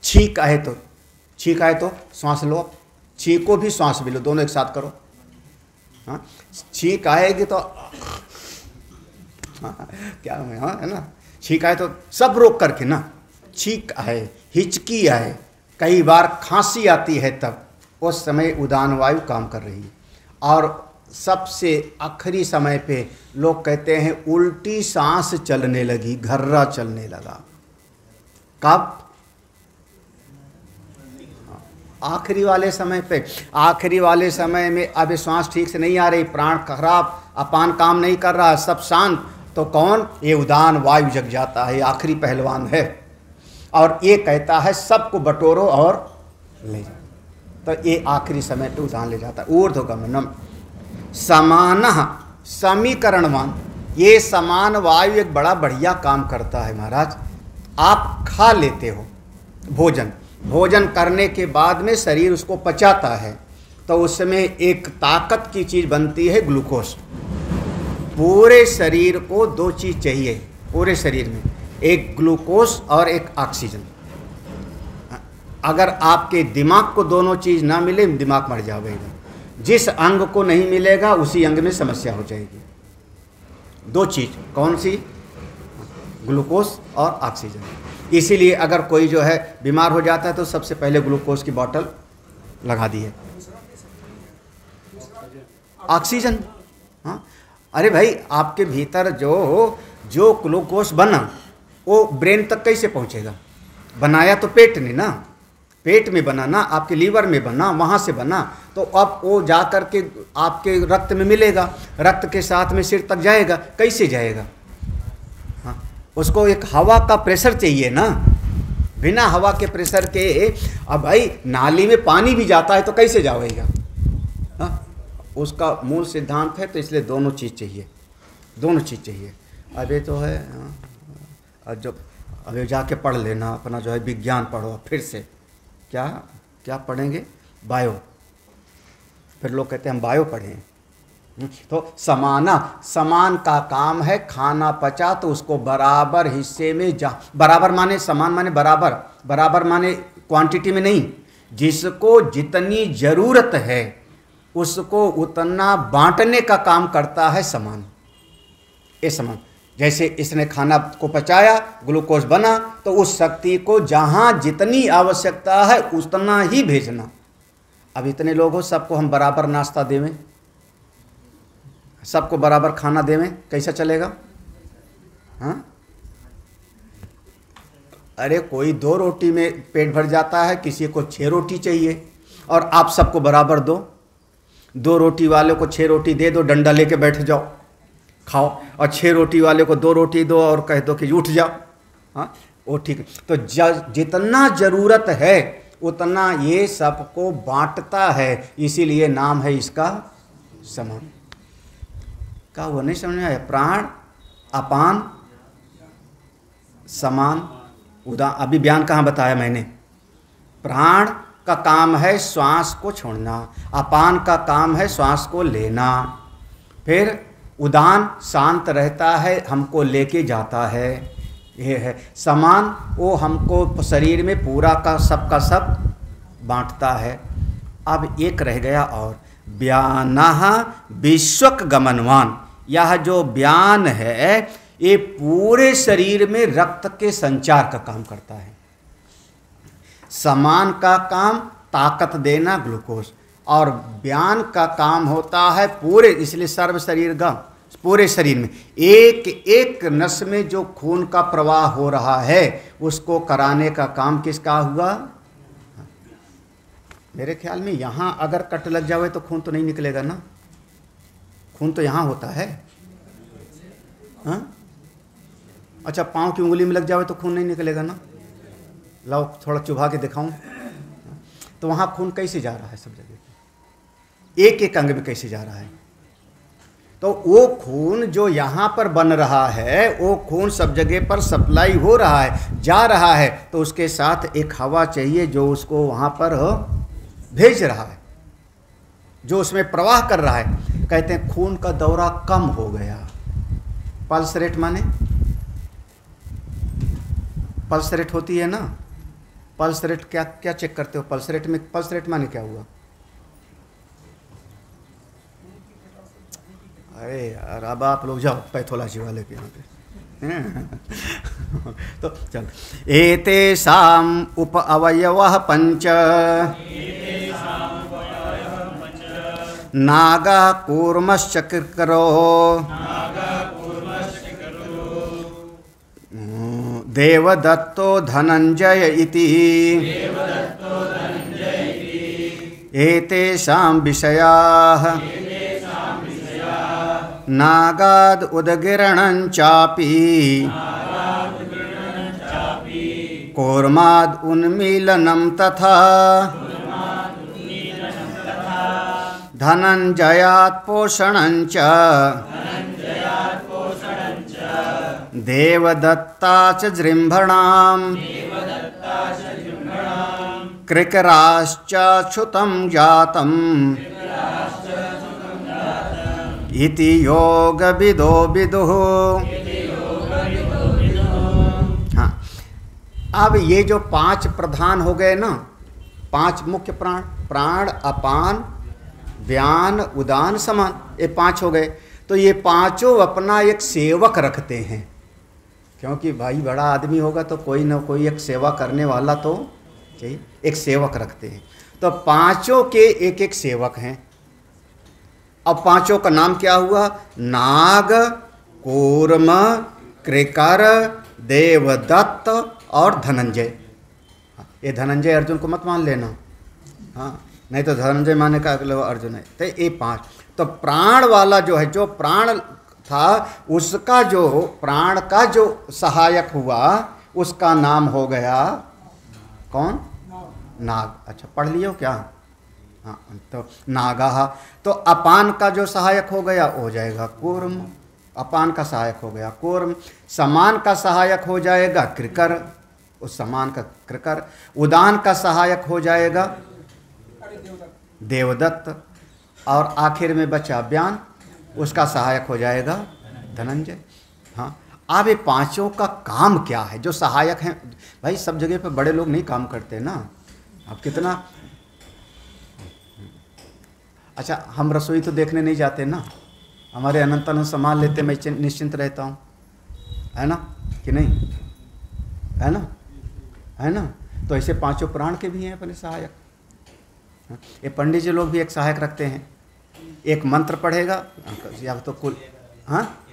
छींक आए तो, छींक आए तो सांस लो, छींको भी सांस भी लो, दोनों एक साथ करो। हाँ, छींक आएगी तो क्या है ना, छींक आए तो सब रोक करके ना, छींक आए, हिचकी आए, कई बार खांसी आती है, तब उस समय उदान वायु काम कर रही है। और सबसे आखिरी समय पे लोग कहते हैं उल्टी सांस चलने लगी, घर्रा चलने लगा। कब, आखिरी वाले समय पे, आखिरी वाले समय में अब श्वास ठीक से नहीं आ रही, प्राण खराब, अपान काम नहीं कर रहा, सब शांत, तो कौन, ये उदान वायु जग जाता है, आखिरी पहलवान है, और ये कहता है सबको बटोरो और ले जाओ। तो ये आखिरी समय पे उदान ले जाता है। ऊर्ध्वगमनम समान समीकरणवान, ये समान वायु एक बड़ा बढ़िया काम करता है महाराज। आप खा लेते हो भोजन, भोजन करने के बाद में शरीर उसको पचाता है, तो उसमें एक ताकत की चीज़ बनती है ग्लूकोज। पूरे शरीर को दो चीज़ चाहिए, पूरे शरीर में, एक ग्लूकोज और एक ऑक्सीजन। अगर आपके दिमाग को दोनों चीज़ ना मिले, दिमाग मर जाएगा। जिस अंग को नहीं मिलेगा उसी अंग में समस्या हो जाएगी। दो चीज़ कौन सी, ग्लूकोज और ऑक्सीजन। इसीलिए अगर कोई जो है बीमार हो जाता है तो सबसे पहले ग्लूकोज की बोतल लगा दी है, ऑक्सीजन। हाँ, अरे भाई आपके भीतर जो ग्लूकोज बना वो ब्रेन तक कैसे पहुंचेगा, बनाया तो पेट ने ना, पेट में बना ना, आपके लीवर में बना, वहाँ से बना, तो अब वो जा कर के आपके रक्त में मिलेगा, रक्त के साथ में सिर तक जाएगा, कैसे जाएगा। हाँ, उसको एक हवा का प्रेशर चाहिए ना, बिना हवा के प्रेशर के, अब भाई नाली में पानी भी जाता है तो कैसे जाएगा। हाँ, उसका मूल सिद्धांत है, तो इसलिए दोनों चीज़ चाहिए, दोनों चीज़ चाहिए। अभी तो है जो अभी जाके पढ़ लेना अपना जो है विज्ञान पढ़ो, फिर से क्या क्या पढ़ेंगे, बायो, फिर लोग कहते हैं हम बायो पढ़ें। तो समान का काम है, खाना पचा तो उसको बराबर हिस्से में जा, बराबर माने समान माने बराबर, बराबर माने क्वांटिटी में नहीं, जिसको जितनी ज़रूरत है उसको उतना बांटने का काम करता है समान। ये समान, जैसे इसने खाना को पचाया, ग्लूकोज बना, तो उस शक्ति को जहाँ जितनी आवश्यकता है उतना ही भेजना। अब इतने लोग हो, सबको हम बराबर नाश्ता देवें, सबको बराबर खाना देवें, कैसा चलेगा। हाँ, अरे कोई 2 रोटी में पेट भर जाता है, किसी को 6 रोटी चाहिए, और आप सबको बराबर दो, 2 रोटी वाले को 6 रोटी दे दो, डंडा लेके बैठ जाओ खाओ, और 6 रोटी वाले को 2 रोटी दो और कह दो कि उठ जाओ। हाँ, वो ठीक है। तो जितना ज़रूरत है उतना ये सबको बांटता है, इसीलिए नाम है इसका समान। का वो नहीं समझ में आया, प्राण अपान समान उदा। अभी बयान कहाँ बताया मैंने, प्राण का काम है श्वास को छोड़ना, अपान का काम है श्वास को लेना, फिर उदान शांत रहता है, हमको लेके जाता है, ये है समान, वो हमको शरीर में पूरा का सब बांटता है। अब एक रह गया और व्यानः विश्वक गमनवान, यह जो व्यान है ये पूरे शरीर में रक्त के संचार का काम करता है। समान का काम ताकत देना ग्लूकोज, और व्यान का काम होता है पूरे, इसलिए सर्व शरीर का, पूरे शरीर में एक एक नस में जो खून का प्रवाह हो रहा है उसको कराने का काम किसका हुआ? मेरे ख्याल में यहाँ अगर कट लग जावे तो खून तो नहीं निकलेगा ना, खून तो यहाँ होता है। हाँ, अच्छा, पाँव की उंगली में लग जावे तो खून नहीं निकलेगा ना? लाओ थोड़ा चुभा के दिखाऊं। तो वहाँ खून कैसे जा रहा है? सब जगह एक एक अंग में कैसे जा रहा है? तो वो खून जो यहाँ पर बन रहा है वो खून सब जगह पर सप्लाई हो रहा है, जा रहा है, तो उसके साथ एक हवा चाहिए जो उसको वहाँ पर भेज रहा है, जो उसमें प्रवाह कर रहा है। कहते हैं खून का दौरा कम हो गया। पल्स रेट माने पल्स रेट होती है ना, पल्स रेट क्या क्या चेक करते हो? पल्स रेट में पल्स रेट माने क्या हुआ? अरे यार, अब आप लोग जाओ पैथोलॉजी वाले के यहाँ पे। तो चल, एतेषाम उप अवयवः पंच नागा कूर्मश्च किर्करो देवदत्तो धनंजय इति एतेषां विषयाः नागाद उदगिरणं चापि कूर्माद उन्मीलनं तथा धनंजयात् पोषणं च देवदत्ता च जृंभणाम् कृकराश्च क्षुतं जातम् इति योगविदो विदुः। हाँ, अब ये जो 5 प्रधान हो गए ना, 5 मुख्य प्राण, प्राण, अपान, व्यान, उदान, समान, ये 5 हो गए। तो ये पांचों अपना एक सेवक रखते हैं, क्योंकि भाई बड़ा आदमी होगा तो कोई ना कोई एक सेवा करने वाला तो चाहिए, एक सेवक रखते हैं। तो पांचों के एक एक सेवक हैं। अब पांचों का नाम क्या हुआ? नाग, कूर्म, कृकर, देवदत्त और धनंजय। ये धनंजय अर्जुन को मत मान लेना, हाँ, नहीं तो धनंजय माने का अगले अर्जुन है। तो ये 5। तो प्राण वाला जो है, जो प्राण था उसका, जो प्राण का जो सहायक हुआ उसका नाम हो गया कौन? नाग। अच्छा, पढ़ लियो क्या? हाँ, तो नागा। तो अपान का जो सहायक हो गया हो जाएगा कूर्म, अपान का सहायक हो गया कूर्म। समान का सहायक हो जाएगा कृकर, उस समान का कृकर। उदान का सहायक हो जाएगा देवदत्त, और आखिर में बचा व्यान, उसका सहायक हो जाएगा धनंजय। हाँ, अब ये पांचों का काम क्या है जो सहायक हैं? भाई सब जगह पे बड़े लोग नहीं काम करते ना। अब कितना, अच्छा, हम रसोई तो देखने नहीं जाते ना, हमारे अनंत अनंत सामान लेते, मैं निश्चिंत रहता हूँ, है ना कि नहीं? है ना, है ना? तो ऐसे पांचों प्राण के भी हैं अपने सहायक। ये पंडित जी लोग भी एक सहायक रखते हैं, एक मंत्र पढ़ेगा या तो कुल, हाँ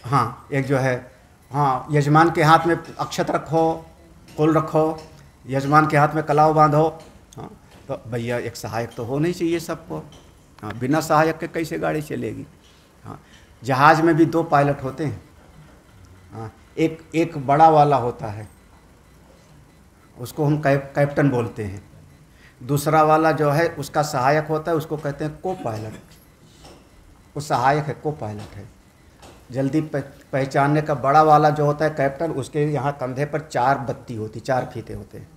हाँ, एक जो है, हाँ, यजमान के हाथ में अक्षत रखो, कुल रखो, यजमान के हाथ में कलाव बांधो। हाँ, तो भैया एक सहायक तो होना ही चाहिए सबको। हाँ, बिना सहायक के कैसे गाड़ी चलेगी? हाँ, जहाज़ में भी 2 पायलट होते हैं। हाँ, एक बड़ा वाला होता है, उसको हम कैप्टन बोलते हैं। दूसरा वाला जो है उसका सहायक होता है, उसको कहते हैं को पायलट। वो सहायक है, को पायलट है। जल्दी पहचानने का बड़ा वाला जो होता है कैप्टन, उसके यहाँ कंधे पर 4 बत्ती होती, 4 फीते होते हैं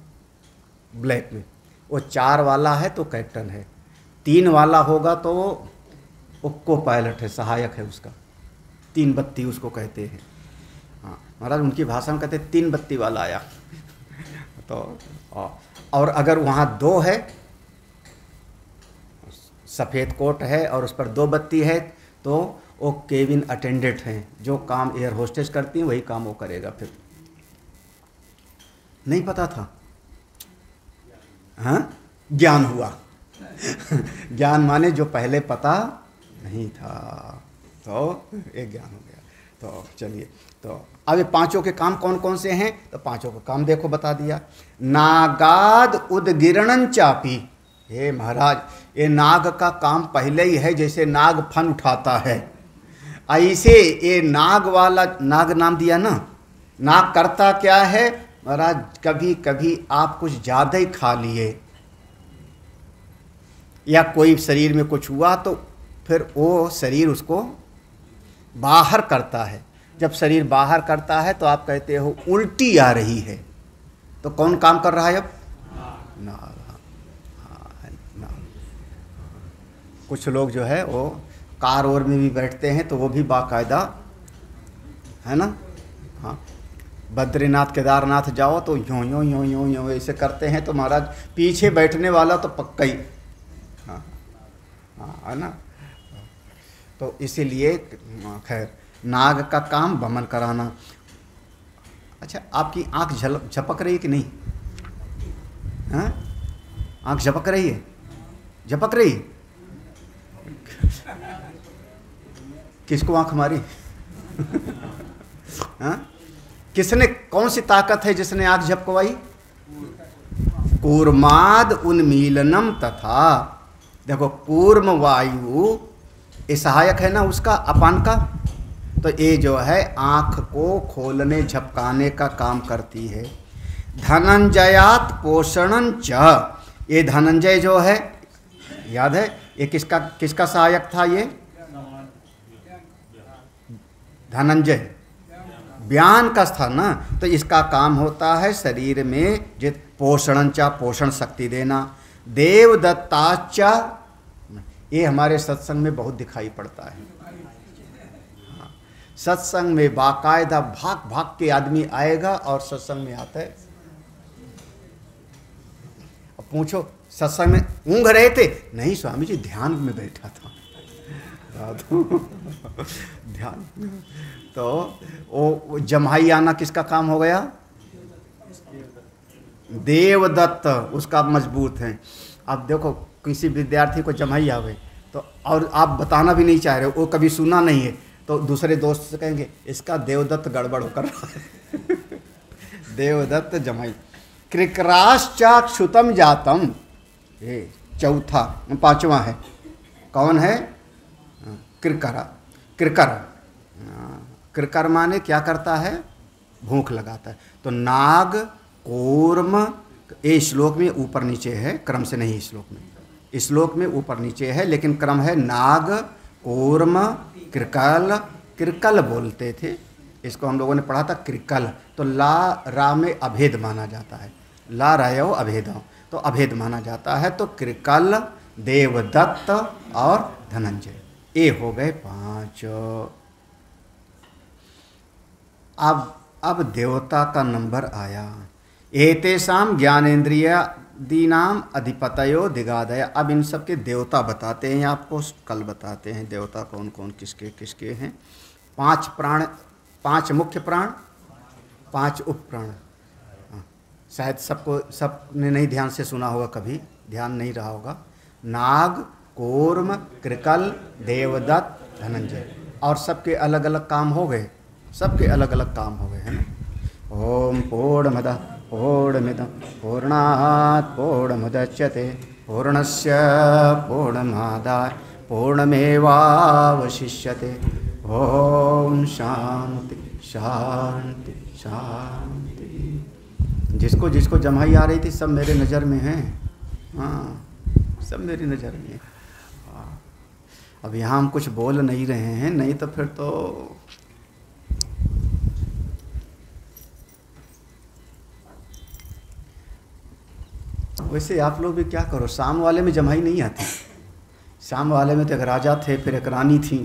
ब्लैक में। वो 4 वाला है तो कैप्टन है, 3 वाला होगा तो वो को पायलट है, सहायक है उसका। 3 बत्ती उसको कहते हैं। हाँ महाराज, उनकी भाषा में कहते हैं 3 बत्ती वाला आया। तो और अगर वहाँ 2 है, सफ़ेद कोट है और उस पर 2 बत्ती है, तो वो केबिन अटेंडेंट हैं, जो काम एयर होस्टेस करती हैं वही काम वो करेगा। फिर नहीं पता था, हाँ, ज्ञान हुआ। ज्ञान माने जो पहले पता नहीं था, तो एक ज्ञान हो गया। तो चलिए, तो अब ये 5 के काम कौन कौन से हैं? तो 5 का काम देखो बता दिया। नागाद उदगिरणन चापी, हे महाराज, ये नाग का काम पहले ही है, जैसे नाग फन उठाता है, ऐसे ये नाग वाला, नाग नाम दिया ना, नाग करता क्या है महाराज? कभी कभी आप कुछ ज़्यादा ही खा लिए या कोई शरीर में कुछ हुआ, तो फिर वो शरीर उसको बाहर करता है। जब शरीर बाहर करता है तो आप कहते हो उल्टी आ रही है, तो कौन काम कर रहा है अब? नाग। कुछ लोग जो है वो कार और में भी बैठते हैं, तो वो भी बाकायदा है ना, हाँ, बद्रीनाथ केदारनाथ जाओ तो यूँ यूँ यूँ यूँ यूँ ऐसे करते हैं, तो महाराज पीछे बैठने वाला तो पक्का ही, हाँ हाँ, है ना। तो इसीलिए खैर, नाग का काम वमन कराना। अच्छा, आपकी आंख झपक रही है कि नहीं? हाँ, आंख झपक रही है, झपक रही है। किसको आंख मारी? हाँ? किसने, कौन सी ताकत है जिसने आंख झपकवाई? कूर्माद उन्मीलनम तथा, देखो कूर्म वायु ये सहायक है ना उसका, अपान का, तो ये जो है आँख को खोलने झपकाने का काम करती है। धनंजयात पोषणं च, ये धनंजय जो है, याद है ये किसका सहायक था? ये धनंजय ब्यान का था ना, तो इसका काम होता है शरीर में जित पोषणं च, पोषण शक्ति देना। देवदत्ताचा, ये हमारे सत्संग में बहुत दिखाई पड़ता है। सत्संग में बाकायदा भाग भाग के आदमी आएगा और सत्संग में आता है। अब पूछो, सत्संग में ऊँघ रहे थे? नहीं स्वामी जी, ध्यान में बैठा था। ध्यान। तो वो जम्हाई आना किसका काम हो गया? देवदत्त, उसका मजबूत है। अब देखो, किसी विद्यार्थी को जम्हाई आवे तो, और आप बताना भी नहीं चाह रहे, वो कभी सुना नहीं है, तो दूसरे दोस्त से कहेंगे इसका देवदत्त गड़बड़ कर रहा है। देवदत्त जमाई। कृकराश्चाक्षुतम जातम, ये चौथा, 5वां है, कौन है? कृकरा। कृकर, कृकर माने क्या करता है? भूख लगाता है। तो नाग, कूर्म, ये श्लोक में ऊपर नीचे है, क्रम से नहीं। श्लोक में ऊपर नीचे है, लेकिन क्रम है नाग, कूर्म, कृकल। कृकल बोलते थे इसको, हम लोगों ने पढ़ा था कृकल। तो ला रा में अभेद माना जाता है, ला रायो अभेदो, तो अभेद माना जाता है। तो कृकल, देवदत्त और धनंजय, ये हो गए 5। अब देवता का नंबर आया। एतेषाम ज्ञानेन्द्रियादीनाम अधिपतयो दिगादय। अब इन सब के देवता बताते हैं आपको, कल बताते हैं देवता कौन कौन किसके किसके हैं। 5 प्राण, 5 मुख्य प्राण, 5 उप प्राण। शायद सबने नहीं ध्यान से सुना होगा, कभी ध्यान नहीं रहा होगा। नाग, कूर्म, कृकल, देवदत्त, धनंजय, और सबके अलग अलग काम हो गए, सबके अलग अलग काम हो गए, है ना। ओम पूर्णमदः पूर्णमिदं पूर्णात् पूर्णमुदच्यते पूर्णस्य पूर्णमादाय पूर्णमेवावशिष्यते। ओम शांति शांति शांति। जिसको जिसको जम्हाई आ रही थी सब मेरे नज़र में हैं, हाँ, सब मेरी नज़र में है। अब यहाँ हम कुछ बोल नहीं रहे हैं, नहीं तो फिर तो वैसे आप लोग भी क्या करो, शाम वाले में जम्हाई नहीं आती। शाम वाले में तो एक राजा थे, फिर एक रानी थी,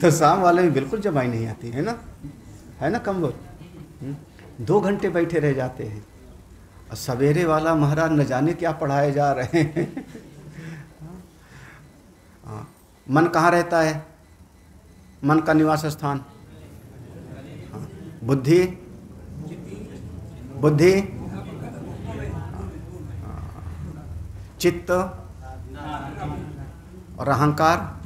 तो शाम वाले में बिल्कुल जम्हाई नहीं आती, है ना, है ना। कम लोग 2 घंटे बैठे रह जाते हैं, और सवेरे वाला महाराज न जाने क्या पढ़ाए जा रहे हैं। मन कहाँ रहता है? मन का निवास स्थान? हाँ। बुद्धि? बुद्धि? चित्त और अहंकार?